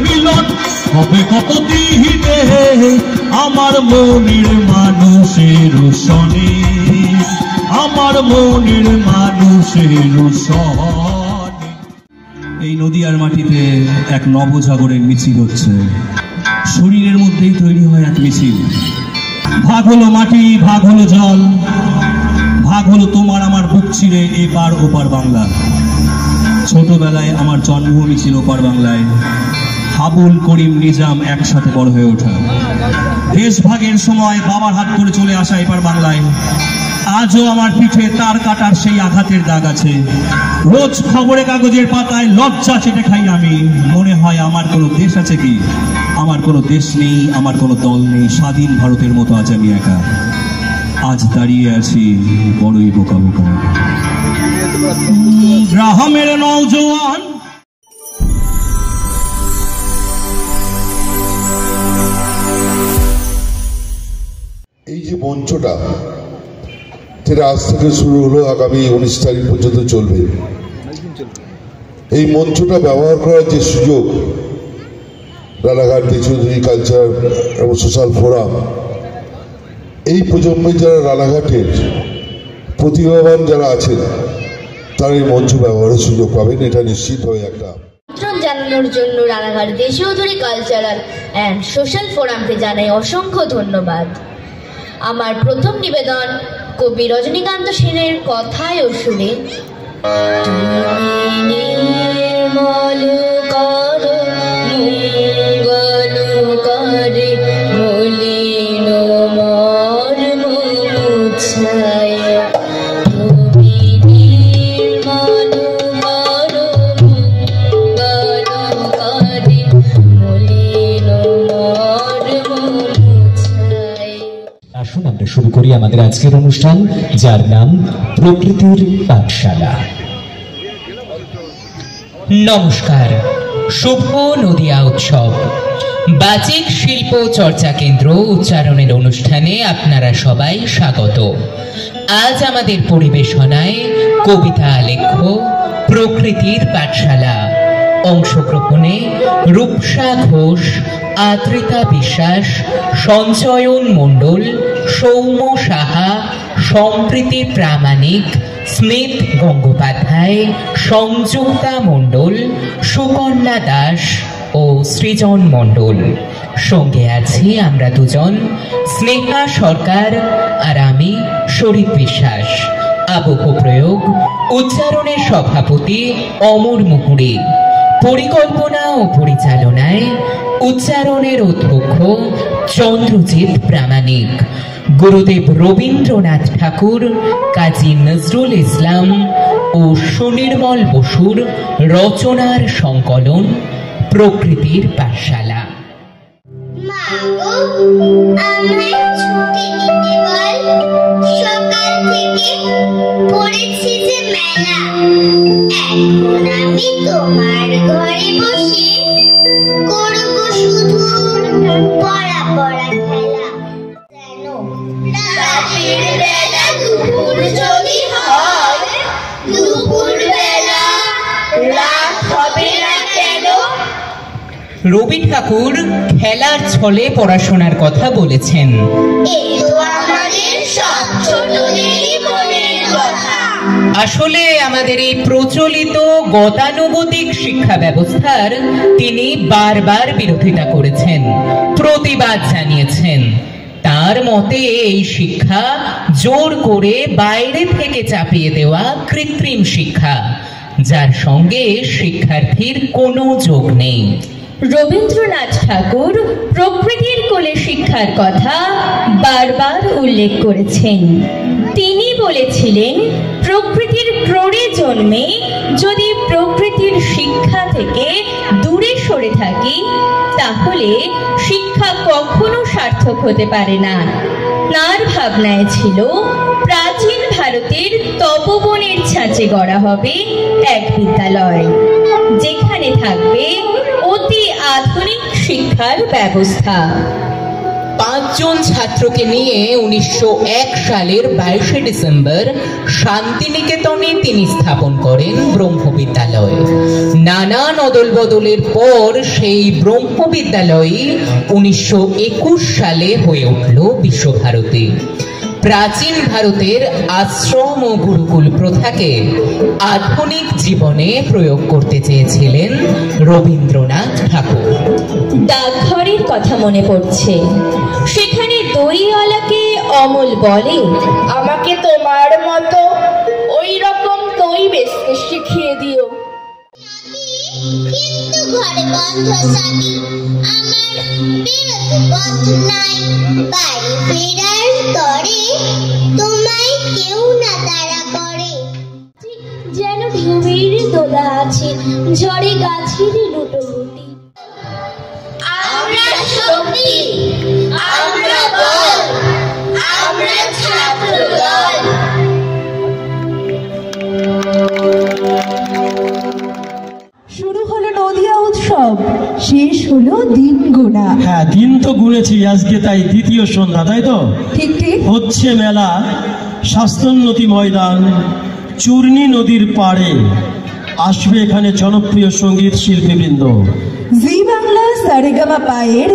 মিলন হবে কত দিনে আমার মনের মানুষের সনে, আমার মনের মানুষের সনে। এই নদীয়ার মাটিতে এক নবজাগরের মিছিল হচ্ছে, শরীরের মধ্যেই তৈরি হয় এক মিছিল। ভাগ হলো মাটি, ভাগ হলো জল, ভাগ হলো তোমার আমার বুক চিরে এপার ওপার বাংলা। ছোটবেলায় আমার জন্মভূমি ছিল ওপার বাংলায়, হাবুল করিম নিজাম একসাথে বড় হয়ে ওঠা। দেশ ভাগের সময় বাবার হাত ধরে চলে আসা এপার বাংলায়। আজও আমার পিঠে তার কাটার সেই আঘাতের দাগ আছে। রোজ খবরের কাগজের পাতায় লজ্জা চেটে খাই আমি। মনে হয় আমার কোনো দেশ আছে কি? আমার কোনো দেশ নেই, আমার কোনো দল নেই, স্বাধীন ভারতের মতো আজ আমি একা। আজ দাঁড়িয়ে আছি বড়ই বোকা বোকা। গ্রামের নওজোয়ান এই যে মঞ্চটা, যেটা আজ থেকে শুরু হলো, আগামী 19 তারিখ পর্যন্ত চলবে, এই মঞ্চটা ব্যবহার করার যে সুযোগ রানাঘাট চৌধুরী কালচার এবং সোশ্যাল ফোরাম, এই প্রজন্মের যারা রানাঘাটের প্রতিভাবান যারা আছেন তারা এই মঞ্চ ব্যবহারের সুযোগ পাবেন, এটা নিশ্চিতভাবে একটা জানানোর জন্য Ranaghat Chowdhury cultural and social ফোরামকে জানাই অসংখ্য ধন্যবাদ। আমার প্রথম নিবেদন কবি রজনীকান্ত সেনের কথায় ও সুরে। আসুন আমরা শুরু করি আমাদের আজকের অনুষ্ঠান, যার নাম প্রকৃতির পাঠশালা। নমস্কার, শুভ নদিয়া উৎসব বাচিক শিল্প চর্চা কেন্দ্র উচ্চারণের অনুষ্ঠানে আপনারা সবাই স্বাগত। আজ আমাদের পরিবেশনায় কবিতা আলেখ্য প্রকৃতির পাঠশালা। অংশগ্রহণে রূপসা ঘোষ, আদ্রিতা বিশ্বাস, সঞ্চয়ন মণ্ডল, সৌম্য সাহা, সম্প্রীতি প্রামাণিক, স্মিত গঙ্গোপাধ্যায়, সংযুক্তা মণ্ডল, সুকন্যা দাস ও সৃজন মণ্ডল। সঙ্গে আছি আমরা দুজন, স্নেহা সরকার আর আমি শরীফ বিশ্বাস। আবহ প্রয়োগ উচ্চারণের সভাপতি অমর মুহুরী। পরিকল্পনা ও পরিচালনায় উচ্চারণের অধ্যক্ষ চন্দ্রজিৎ প্রামাণিক। গুরুদেব রবীন্দ্রনাথ ঠাকুর, কাজী নজরুল ইসলাম ও সুনির্মল বসুর রচনার সংকলন প্রকৃতির পাঠশালা। সকাল থেকে পড়েছি যে মেলা, এখন আমি তোমার ঘরে বসে করব শুধু পড়া পড়া খেলা। যেন রাতের বেলা দুপুর যদি হয়, দুপুর বেলা রাত হবে না কেন? রবি ঠাকুর খেলার ছলে পড়াশোনার কথা বলেছেন। আসলে আমাদের এই প্রচলিত গতানুগতিক শিক্ষা ব্যবস্থার তিনি বারবার বিরোধিতা করেছেন, প্রতিবাদ জানিয়েছেন। তার মতে এই শিক্ষা জোর করে বাইরে থেকে চাপিয়ে দেওয়া কৃত্রিম শিক্ষা, যার সঙ্গে শিক্ষার্থীর কোনো যোগ নেই। রবীন্দ্রনাথ ঠাকুর প্রকৃতির কোলে শিক্ষার কথা বারবার উল্লেখ করেছেন। তিনি বলেছিলেন, প্রকৃতির ক্রোড়ে জন্মে যদি প্রকৃতির শিক্ষা থেকে দূরে সরে থাকি, তাহলে শিক্ষা কখনো সার্থক হতে পারে না। তার ভাবনায় ছিল প্রাচীন ভারতের তপবনের ছাঁচে গড়া হবে এক বিদ্যালয়, যেখানে থাকবে অতি আধুনিক শিক্ষার ব্যবস্থা। 5 জন ছাত্রকে নিয়ে 1901 সালের 22শে ডিসেম্বর শান্তিনিকেতনে তিনি স্থাপন করেন ব্রহ্মবিদ্যালয়। নানান অদল বদলের পর সেই ব্রহ্মবিদ্যালয় 1921 সালে হয়ে উঠল বিশ্বভারতী। প্রাচীন ভারতের আশ্রম ও গুরুকুল প্রথাকে আধুনিক জীবনে প্রয়োগ করতে চেয়েছিলেন রবীন্দ্রনাথ ঠাকুর। ডাকঘরের কথা মনে পড়ছে, সেখানে দইওয়ালাকে অমল বলে, আমাকে তোমার মতো ওই রকম দই বেচতে শিখিয়ে দিও। কিন্তু ঘরে বন্ধ চাবি, আমার বেরোতে পথ নাই। বাড়ি ফেরার তরে তোমায় কেউ না তাড়া করে। যেন ঢেউয়ের দোলা আছে, ঝড়ে গাছের লুটোপুটি। আমরা শক্তি, আমরা বল, আমরা ছাত্র দল। শুরু হলো নদিয়া উৎসব, শেষ হলো দিন গোনা। হ্যাঁ, দিন তো গুনেছি আজকে, তাই দ্বিতীয় সন্ধ্যা, তাই তো? ঠিক ঠিক। হচ্ছে মেলা স্বাস্থ্যোন্নতি ময়দান চূর্ণী নদীর পাড়ে। আসবে এখানে জনপ্রিয় সঙ্গীত শিল্পীবৃন্দ। জি বাংলা সারেগামা পায়ের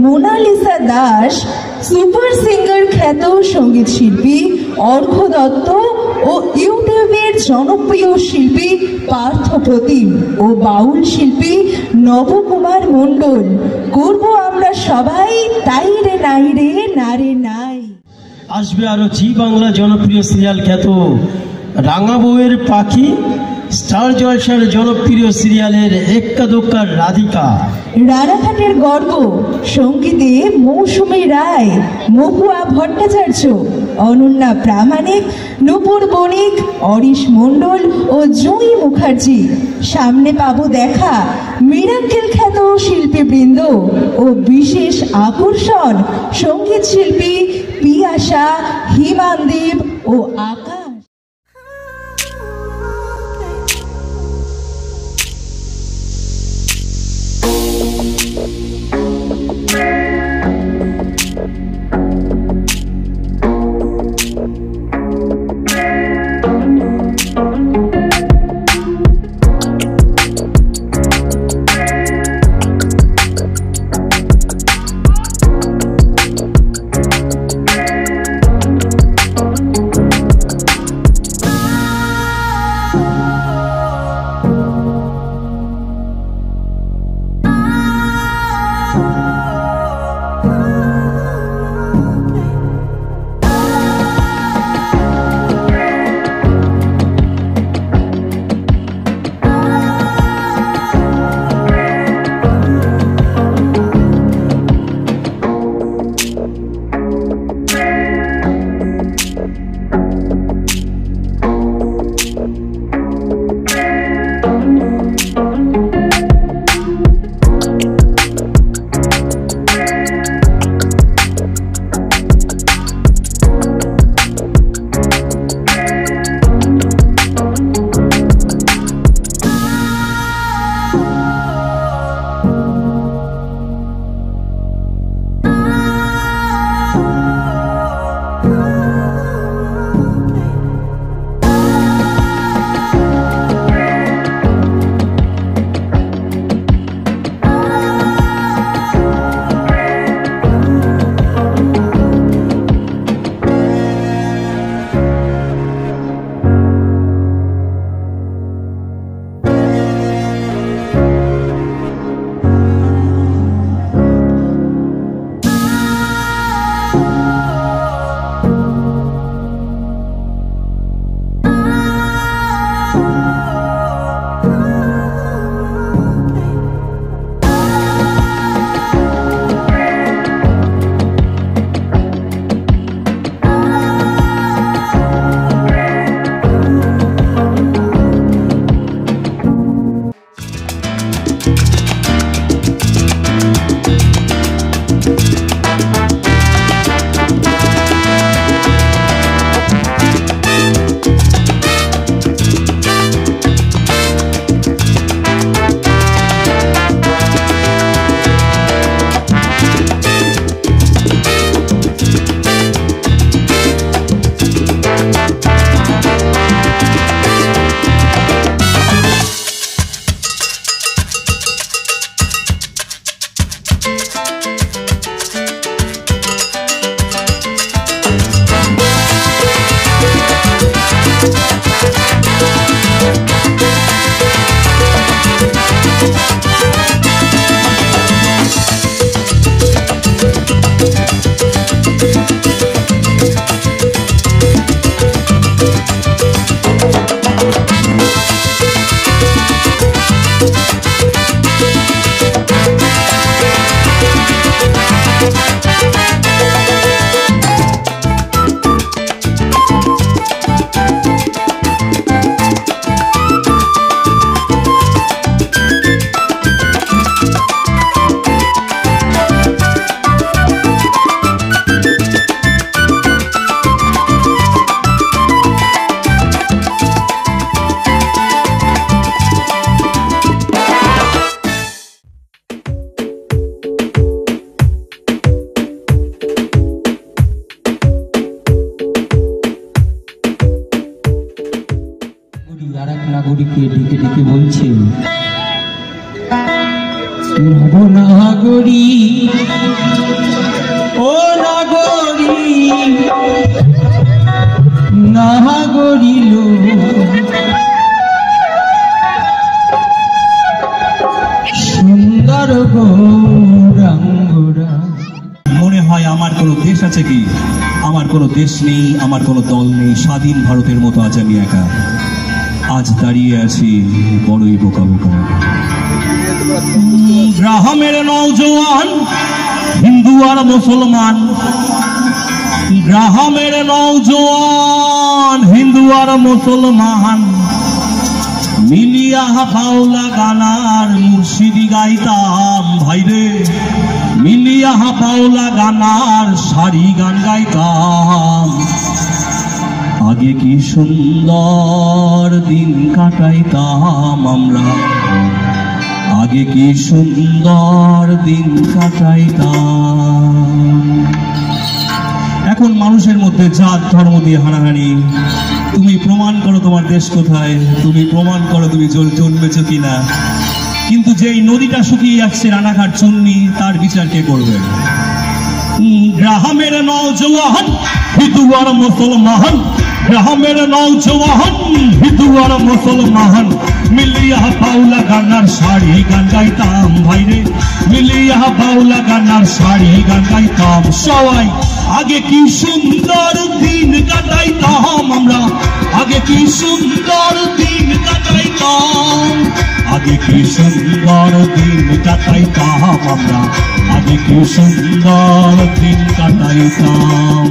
মোনালিসা দাস, সুপার সিঙ্গার খ্যাত সঙ্গীত শিল্পী অর্ঘ দত্ত ও ইউটিউবের জনপ্রিয় শিল্পী পার্থ প্রতিম ও বাউল শিল্পী নবকুমার মণ্ডল। করব আমরা সবাই তাই রে নাই রে না রে নাই। আসবে আরো জি বাংলা জনপ্রিয় সিরিয়াল খ্যাত রাঙা বউয়ের পাখি, স্টার জলসার জনপ্রিয় সিরিয়ালের এক্কা দোক্কা রাধিকা। রানাঘাটের গর্ব সঙ্গীতে মৌসুমী রায়, মহুয়া ভট্টাচার্য, অনন্যা প্রামাণিক, নূপুর বণিক, অরিশ মণ্ডল ও জয়ী মুখার্জি। সামনে পাবো দেখা মিরাক্কেল খ্যাত শিল্পীবৃন্দ ও বিশেষ আকর্ষণ সঙ্গীত শিল্পী পিয়াসা, হিমানদীপ ও আকাশ। আমাকে বলছে, নবনাগরী ও নাগরী নাগরিল সুন্দর গৌরাঙ্গরা। মনে হয় আমার কোনো দেশ আছে কি? আমার কোনো দেশ নেই, আমার কোনো দল নেই, স্বাধীন ভারতের মতো আজ আমি একা। আজ দাঁড়িয়ে আছি বড়ই বোকা বোকা। গ্রামের নওজোয়ান হিন্দু আর মুসলমান, গ্রামের নওজোয়ান হিন্দু আর মুসলমান মিলিয়া বাউলা গানার মুর্শিদি গাইতাম ভাইরে, মিলিয়া বাউলা গানার সারি গান গাইতাম। আগে কি সুন্দর দিন কাটাইতাম আমরা, আগে কি সুন্দর দিন কাটাইতাম। এখন মানুষের মধ্যে জাত ধর্ম দিয়ে হানাহানি। তুমি প্রমাণ করো তোমার দেশ কোথায়, তুমি প্রমাণ করো তুমি জন্মেছ কিনা। কিন্তু যেই নদীটা শুকিয়ে যাচ্ছে রানাঘাট চুন্নি, তার বিচার কে করবে? গ্রামের নওজোয়ান হিন্দু আর মুসলমান, গ্রামের নওজোয়ান হিন্দু আর মুসলমান মিলিয়া বাউলা গানার শাড়ি গান গাইতাম ভাইরে, মিলিয়া বাউলা গানার শাড়ি গান গাইতাম সবাই। আগে কি সুন্দর দিন কাটাইতাম আমরা, আগে কি সুন্দর দিন কাটাইতাম, আগে কি সুন্দর দিন কাটাইতাম আমরা, আগে কি সুন্দর দিন কাটাইতাম।